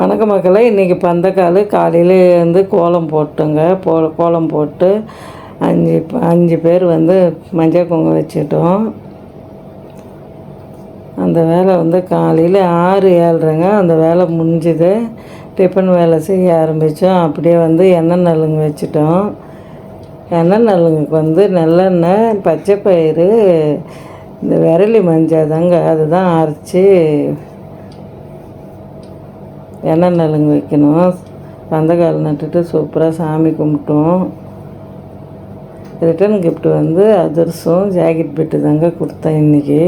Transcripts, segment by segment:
வணக்கம் மக்களே, இன்றைக்கி பந்தக்கால் காலையில் வந்து கோலம் போட்டுங்க. கோலம் போட்டு அஞ்சு பேர் வந்து மஞ்சள் குங்குமம் வச்சுட்டோம். அந்த வேலை வந்து காலையில் 6-7:30 அந்த வேலை முடிஞ்சுது. டிஃபன் வேலை செய்ய ஆரம்பித்தோம். அப்படியே வந்து எண்ணெய் நலுங்கு வச்சுட்டோம். எண்ணெய் நலுங்குக்கு வந்து நல்லெண்ணெய், பச்சை பயிறு, இந்த விரலி மஞ்சள் தாங்க, அதுதான் அரைச்சி எண்ணெய் நலுங்கு வைக்கணும். பந்தக்கால் நட்டுட்டு சூப்பராக சாமி கும்பிட்டோம். ரிட்டன் கிஃப்ட் வந்து அதிரசம், ஜாக்கெட் பெட்டு தாங்க கொடுத்தேன் இன்றைக்கி.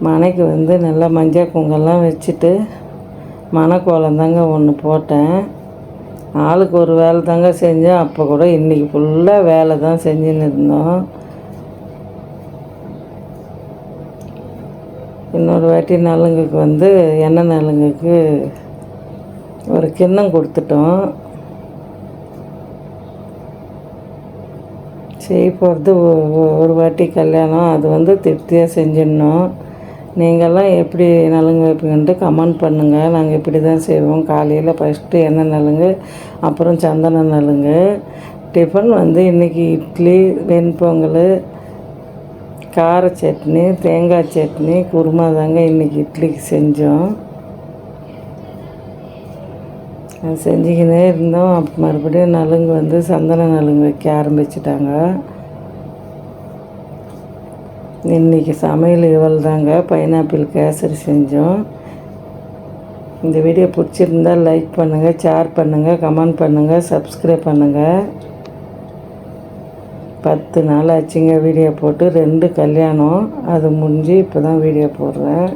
மனைக்கு வந்து நல்லா மஞ்சள் குங்கெல்லாம் வச்சுட்டு மணக்கோலம் தாங்க ஒன்று போட்டேன். ஆளுக்கு ஒரு வேலை தாங்க செஞ்சேன். அப்போ கூட இன்றைக்கி ஃபுல்லாக வேலை தான் செஞ்சுன்னு இருந்தோம். இன்னொரு வாட்டி நலுங்குக்கு வந்து எண்ணெய் நலுங்குக்கு ஒரு கிண்ணம் கொடுத்துட்டோம். செய்ய போகிறது ஒரு வாட்டி கல்யாணம், அது வந்து திருப்தியாக செஞ்சிடணும். நீங்கள்லாம் எப்படி நலுங்கு வைப்பீங்கன்ட்டு கமெண்ட் பண்ணுங்கள். நாங்கள் இப்படி தான் செய்வோம். காலையில் ஃபஸ்ட்டு எண்ணெய் நலுங்கு, அப்புறம் சந்தன நலுங்கு. டிஃபன் வந்து இன்றைக்கி இட்லி, வெண்பொங்கல், கார சட்னி, தேங்காய் சட்னி, குருமா தாங்க இன்றைக்கி இட்லிக்கு செஞ்சோம். அது செஞ்சுக்கினே இருந்தோம். அப்போ மறுபடியும் நலுங்கு வந்து சந்தன நலுங்கு வைக்க ஆரம்பிச்சிட்டாங்க. இன்றைக்கி சமையல் இவள் தாங்க. பைனாப்பிள் கேசரி செஞ்சோம். இந்த வீடியோ பிடிச்சிருந்தால் லைக் பண்ணுங்கள், ஷேர் பண்ணுங்கள், கமெண்ட் பண்ணுங்கள், சப்ஸ்கிரைப் பண்ணுங்கள். 10 நாள் ஆச்சுங்க வீடியோ போட்டு. 2 கல்யாணம், அது முடிஞ்சு இப்போ தான் வீடியோ போடுறேன்.